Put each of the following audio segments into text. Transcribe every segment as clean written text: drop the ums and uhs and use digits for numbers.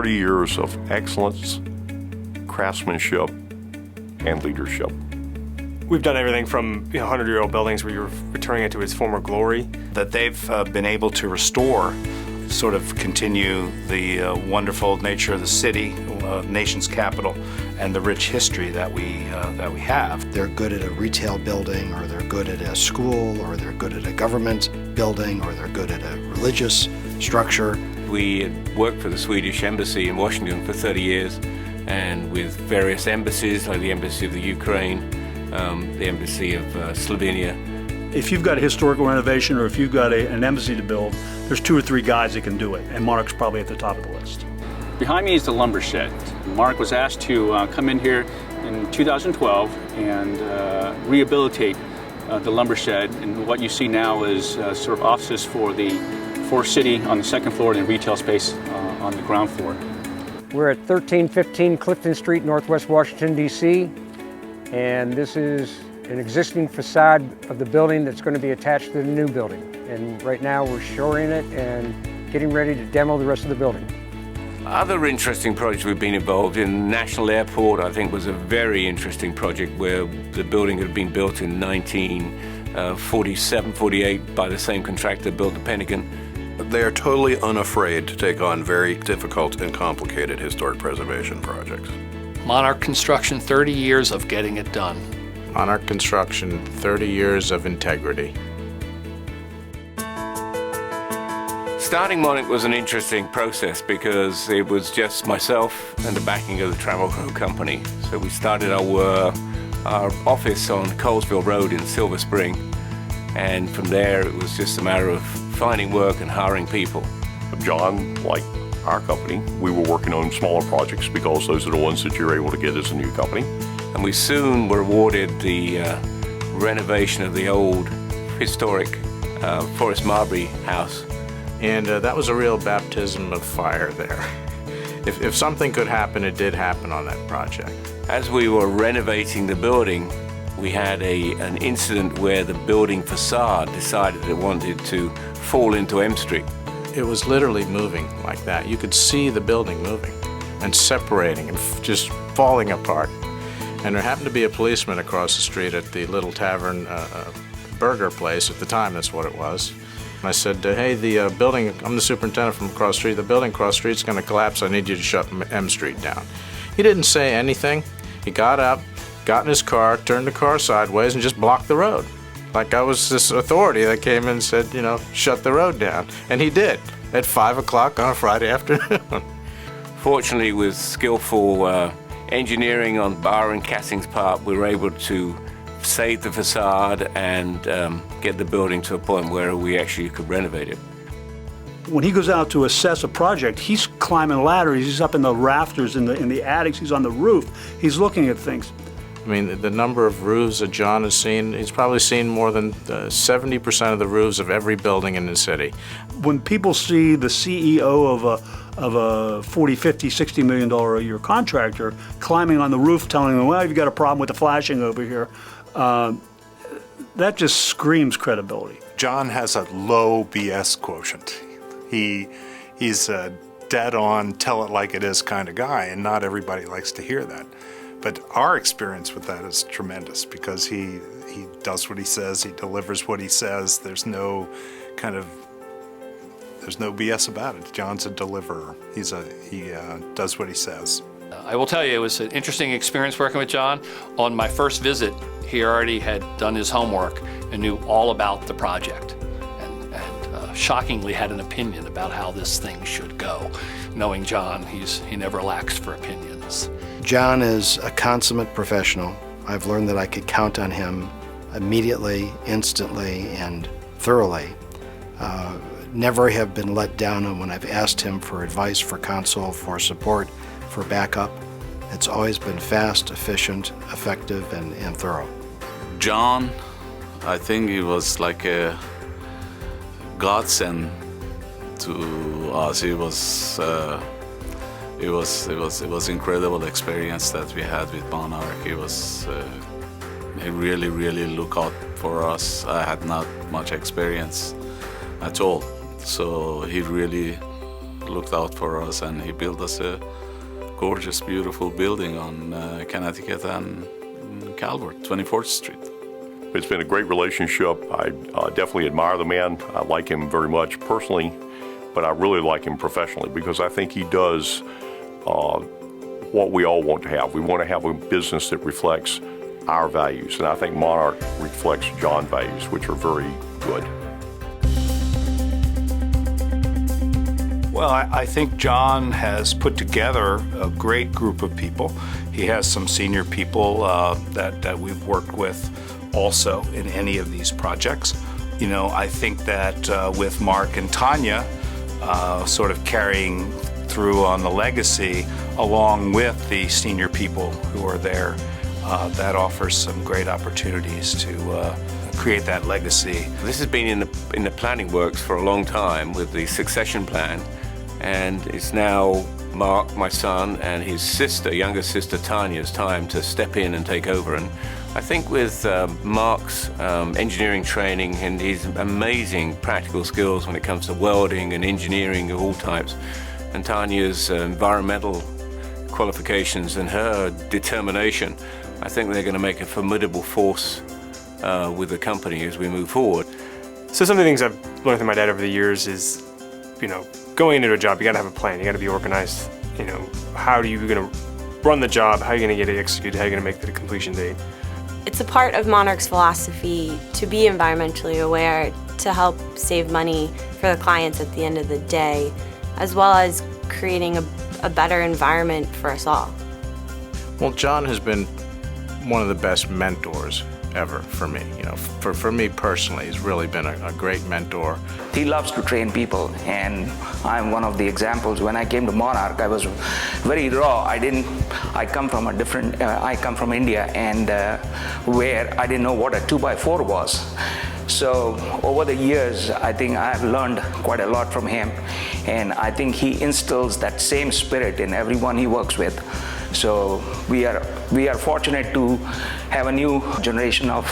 30 years of excellence, craftsmanship, and leadership. We've done everything from 100-year-old buildings where you're returning it to its former glory. That they've been able to restore, sort of continue the wonderful nature of the city, nation's capital, and the rich history that we have. They're good at a retail building, or they're good at a school, or they're good at a government building, or they're good at a religious structure. We had worked for the Swedish Embassy in Washington for 30 years, and with various embassies like the Embassy of the Ukraine, the Embassy of Slovenia. If you've got a historical renovation or if you've got an embassy to build, there's 2 or 3 guys that can do it, and Monarc's probably at the top of the list. Behind me is the lumber shed. Monarc was asked to come in here in 2012 and rehabilitate the lumber shed, and what you see now is sort of offices for the city on the second floor and retail space on the ground floor. We're at 1315 Clifton Street, Northwest Washington, D.C., and this is an existing facade of the building that's going to be attached to the new building. And right now we're shoring it and getting ready to demo the rest of the building. Other interesting projects we've been involved in, National Airport, I think, was a very interesting project where the building had been built in 1947, 48 by the same contractor that built the Pentagon. They are totally unafraid to take on very difficult and complicated historic preservation projects. Monarc Construction, 30 years of getting it done. Monarc Construction, 30 years of integrity. Starting Monarc was an interesting process because it was just myself and the backing of the Trammell Crow Company. So we started our office on Colesville Road in Silver Spring, and from there it was just a matter of finding work and hiring people. John, like our company, we were working on smaller projects because those are the ones that you're able to get as a new company. And we soon were awarded the renovation of the old historic Forest Marbury house. And that was a real baptism of fire there. If something could happen, it did happen on that project. As we were renovating the building, we had an incident where the building facade decided it wanted to fall into M Street. It was literally moving like that. You could see the building moving and separating and just falling apart. And there happened to be a policeman across the street at the little tavern burger place. At the time, that's what it was. And I said, hey, the building, I'm the superintendent from across the street, the building across the street's gonna collapse, I need you to shut M Street down. He didn't say anything. He got up, got in his car, turned the car sideways, and just blocked the road. Like I was this authority that came in and said, shut the road down. And he did, at 5 o'clock on a Friday afternoon. Fortunately, with skillful engineering on Bar and Cassing's part, we were able to save the facade and get the building to a point where we actually could renovate it. When he goes out to assess a project, he's climbing ladders, he's up in the rafters, in the attics, he's on the roof, he's looking at things. I mean, the number of roofs that John has seen, he's probably seen more than 70% of the roofs of every building in the city. When people see the CEO of a $40, $50, $60 million a year contractor climbing on the roof telling them, well, you've got a problem with the flashing over here, that just screams credibility. John has a low BS quotient. He's a dead-on, tell-it-like-it-is kind of guy, and not everybody likes to hear that. But our experience with that is tremendous because he does what he says, he delivers what he says. There's no BS about it. John's a deliverer. He does what he says. I will tell you, it was an interesting experience working with John. On my first visit, he already had done his homework and knew all about the project, and shockingly had an opinion about how this thing should go. Knowing John, he never lacks for opinions. John is a consummate professional. I've learned that I could count on him immediately, instantly, and thoroughly. Never have been let down when I've asked him for advice, for counsel, for support, for backup. It's always been fast, efficient, effective, and thorough. John, I think he was like a godsend to us. It was incredible experience that we had with Monarc. He really looked out for us. I had not much experience at all, so he really looked out for us, and he built us a gorgeous, beautiful building on Connecticut and Calvert, 24th Street. It's been a great relationship. I definitely admire the man. I like him very much personally, but I really like him professionally because I think he does what we all want to have. We want to have a business that reflects our values, and I think Monarch reflects John's values, which are very good. Well, I think John has put together a great group of people. He has some senior people that we've worked with also in any of these projects. You know, I think that with Mark and Tanya sort of carrying through on the legacy along with the senior people who are there, that offers some great opportunities to create that legacy. This has been in the planning works for a long time with the succession plan, and it's now Mark, my son, and his sister, younger sister Tanya's time to step in and take over. And I think with Mark's engineering training and his amazing practical skills when it comes to welding and engineering of all types, and Tanya's environmental qualifications and her determination, I think they're going to make a formidable force with the company as we move forward. So some of the things I've learned from my dad over the years is, you know, going into a job, you got to have a plan. You got to be organized. You know, how are you going to run the job? How are you going to get it executed? How are you going to make the completion date? It's a part of Monarch's philosophy to be environmentally aware, to help save money for the clients at the end of the day, as well as creating a better environment for us all. Well, John has been one of the best mentors ever for me. You know, for me personally, he's really been a great mentor. He loves to train people, and I'm one of the examples. When I came to Monarch, I was very raw. I come from a different, I come from India, and where I didn't know what a 2x4 was. So over the years, I think I've learned quite a lot from him, and I think he instills that same spirit in everyone he works with. So we are fortunate to have a new generation of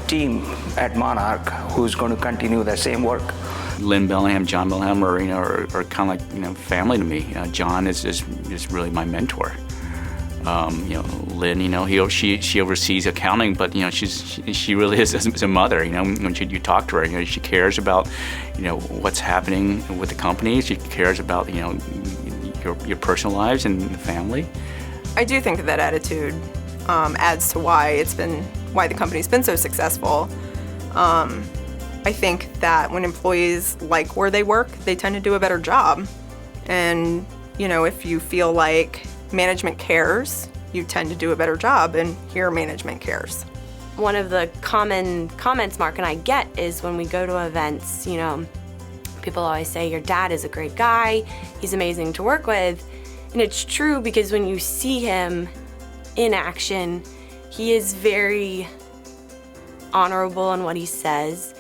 team at Monarch who's going to continue the same work. Lynn Bellingham, John Bellingham are kind of like family to me. John is really my mentor. Lynn, she oversees accounting, but she really is a mother. When you talk to her, she cares about what's happening with the company. She cares about your personal lives and the family. I do think that attitude adds to why the company's been so successful. I think that when employees like where they work, they tend to do a better job. And if you feel like management cares, you tend to do a better job, and here management cares. One of the common comments Mark and I get is when we go to events, people always say, your dad is a great guy, he's amazing to work with. And it's true, because when you see him in action, he is very honorable in what he says,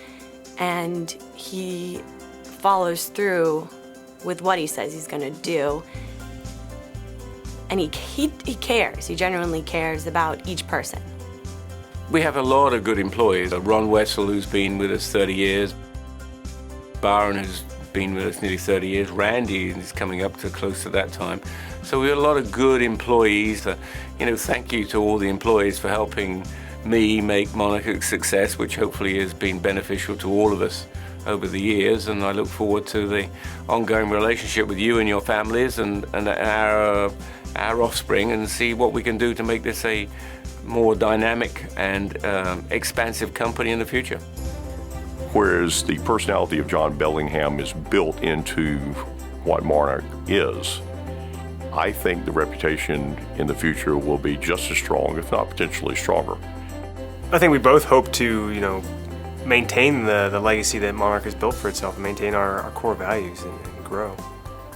and he follows through with what he says he's gonna do. And he cares, he genuinely cares about each person. We have a lot of good employees. Ron Wessel, who's been with us 30 years. Byron, who's been with us nearly 30 years. Randy is coming up to close to that time. So we have a lot of good employees. Thank you to all the employees for helping me make Monarch a success, which hopefully has been beneficial to all of us over the years. And I look forward to the ongoing relationship with you and your families and our offspring, and see what we can do to make this a more dynamic and expansive company in the future. Whereas the personality of John Bellingham is built into what Monarch is, I think the reputation in the future will be just as strong, if not potentially stronger. I think we both hope to, maintain the legacy that Monarch has built for itself and maintain our core values and grow.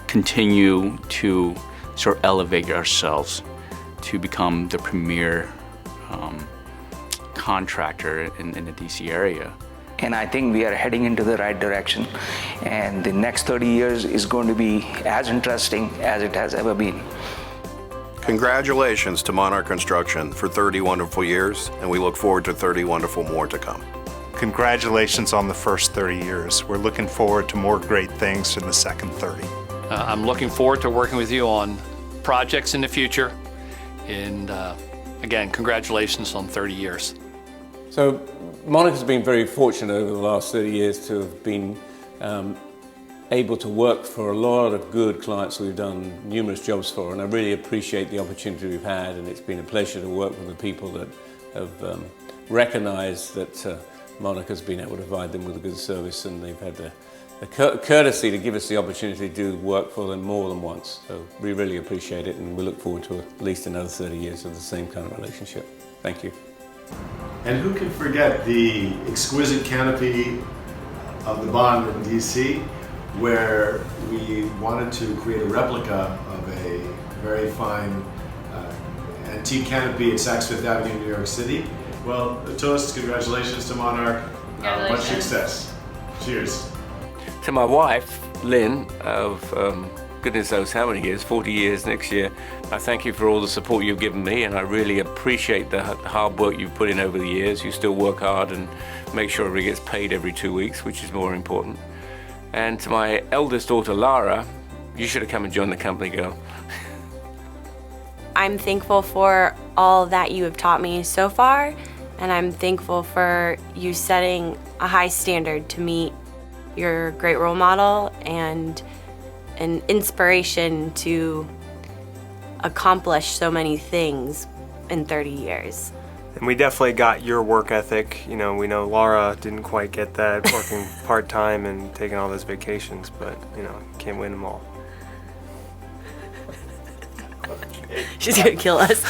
Continue to sort of elevate ourselves to become the premier contractor in the DC area. And I think we are heading into the right direction, and the next 30 years is going to be as interesting as it has ever been. Congratulations to Monarc Construction for 30 wonderful years, and we look forward to 30 wonderful more to come. Congratulations on the first 30 years. We're looking forward to more great things in the second 30. I'm looking forward to working with you on projects in the future. And again, congratulations on 30 years. So Monarch has been very fortunate over the last 30 years to have been able to work for a lot of good clients we've done numerous jobs for, and I really appreciate the opportunity we've had, and it's been a pleasure to work with the people that have recognized that Monarch has been able to provide them with a good service, and they've had the courtesy to give us the opportunity to do work for them more than once. So we really appreciate it, and we look forward to at least another 30 years of the same kind of relationship. Thank you. And who can forget the exquisite canopy of the Bond in DC, where we wanted to create a replica of a very fine antique canopy at Saks Fifth Avenue, New York City. Well, a toast, congratulations to Monarch. Much success. Cheers. To my wife, Lynn, of goodness knows how many years, 40 years next year, I thank you for all the support you've given me, and I really appreciate the hard work you've put in over the years. You still work hard and make sure everybody gets paid every 2 weeks, which is more important. And to my eldest daughter, Lara, you should have come and joined the company, girl. I'm thankful for all that you have taught me so far, and I'm thankful for you setting a high standard to meet. You're a great role model and an inspiration to accomplish so many things in 30 years. And we definitely got your work ethic. You know, we know Laura didn't quite get that, working part-time and taking all those vacations, but, you know, can't win them all. She's gonna kill us.